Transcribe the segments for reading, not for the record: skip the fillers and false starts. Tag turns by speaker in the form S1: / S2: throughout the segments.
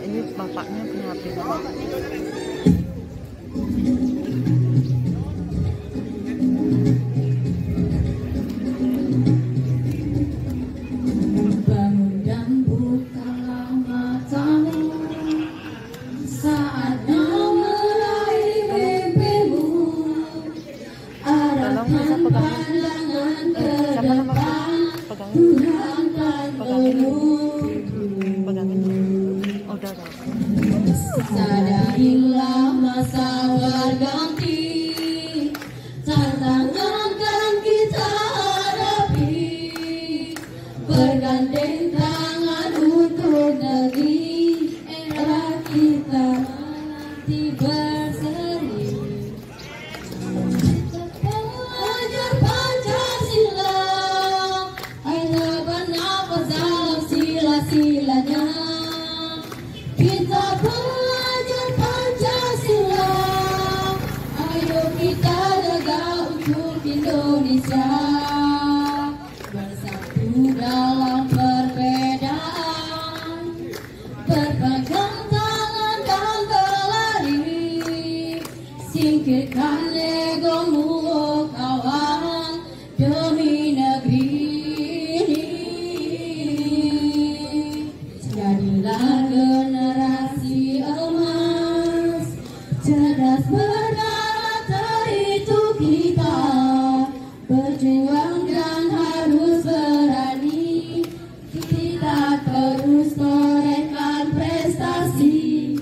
S1: ini bapaknya punya HP.
S2: Bangun dan bukalah matamu, saatnya meraih mimpimu. Arahkan pandangan ke depan, Tuhan akan sadarilah masa berganti, tantangan kan kita hadapi, bergandeng tangan untuk negeri, era kita nanti berseri. Belajar Pancasila, ayo bernafas dalam sila-silanya. Kita belajar Pancasila, ayo kita jaga untuk Indonesia. Bersatu dalam perbedaan, berpegang tangan dan berlari, singkirkan egomu kawan, demi negeri ini. Jadilah generasi emas, cerdas berdata itu kita, berjuang dan harus berani, kita terus torehkan prestasi.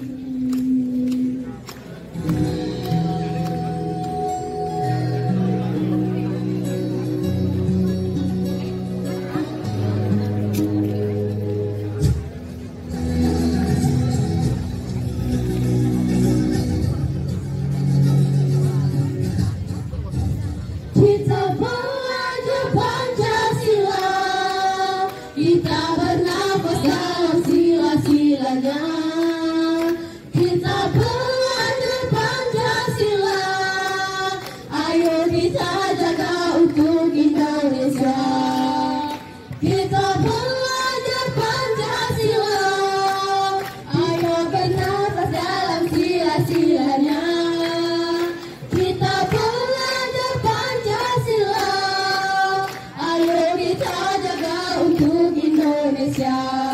S2: Kita belajar Pancasila, kita bernafas dalam sila-silanya. Kita belajar Pancasila, ayo kita jaga untuk Indonesia. Kita belajar Pancasila, ayo bernafas dalam sila-silanya. Kita belajar Pancasila, ayo kita jaga untuk Indonesia.